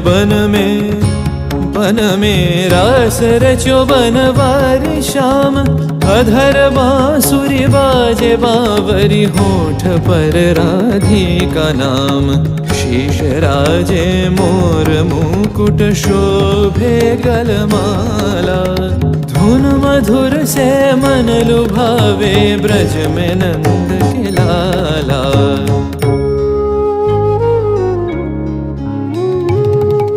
बन में रास रचो बनवारी श्याम। अधर बांसुरी बाजे बावरी होठ पर राधिका नाम। शीश राजे मोर मुकुट शोभे गलमाला। धुन मधुर से मन लुभावे ब्रज में नंद के लाला।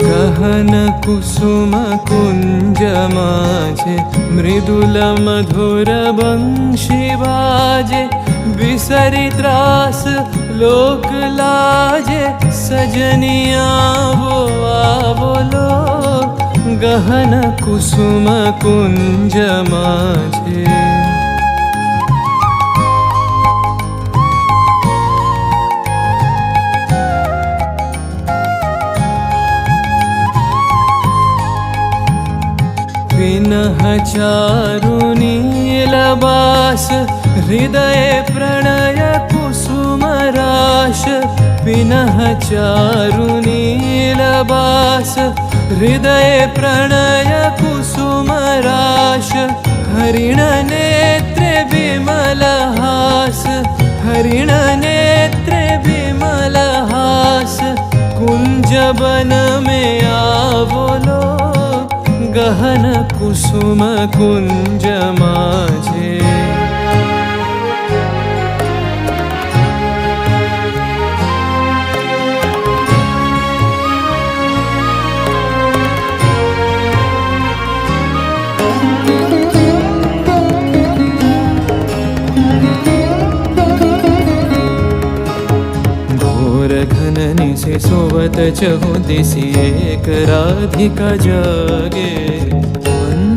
गहन कुसुम कुंज माझे मृदुल मधुर बंशी बाजे। बिसरी त्रास लोक लाजे सजनिया वो बोलो। गहन कुसुम कुंज माझे विनह चारु नीलबास। हृदय प्रणय कुसुम राश। विनह चारु नीलबास। हृदय प्रणय कुसुम राश। हरिण नेत्रे विमल हास। हरिण नेत्रे विमल हास। कुंज बन में आवलो। गहन कुसुम कुंज माझे घोर घननी से सोवत चहु दिसी एक राधिका जागे।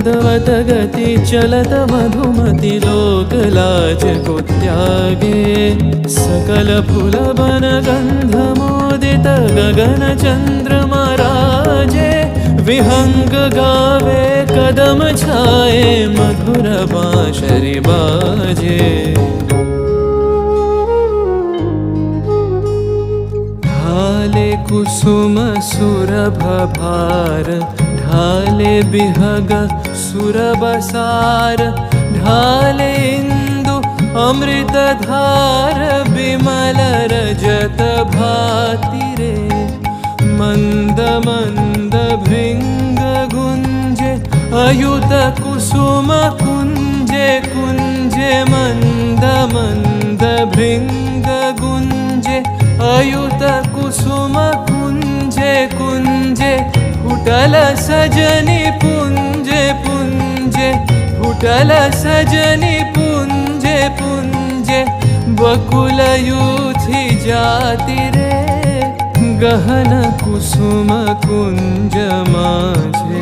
मंदवत गति चलत मधुमति लोक लाज को त्यागे। सकल फूल बन गंध मोदित गगन चंद्रमा राजे। विहंग गावे कदम छाए मधुर बांसुरी बाजे। ढाले कुसुम सुरभ भार। ढाले बिहग सुरबसार। ढाले इंदु अमृत धार। बिमल रजत भाति रे। मंद मंद भृंग गुंजे। अयुत कुसुम कुंजे कुंजे। मंद मंद भृंग गुंजे। अयुत कुसुम कुंजे कुंजे। फुटल सजनी पुंजे पुंजे। फुटल सजनी पुंजे पुंजे। बकुल यूथी जाति रे। गहन कुसुम कुंज माझे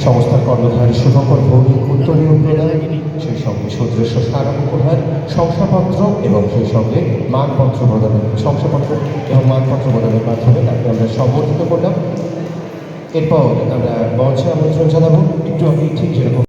সংস্থার কর্ণধার শুভকর ভৌমিক উত্তরীয় প্রদায়। সেই সঙ্গে সদৃশ্য স্মারক উপহার, শংসাপত্র এবং সেই সঙ্গে মানপত্র প্রদানের মাধ্যমে তাকে আমরা সম্বর্ধিত করলাম। এরপর আমরা মঞ্চে আমন্ত্রণ জানাবো একটু আগে ঠিক যেরকম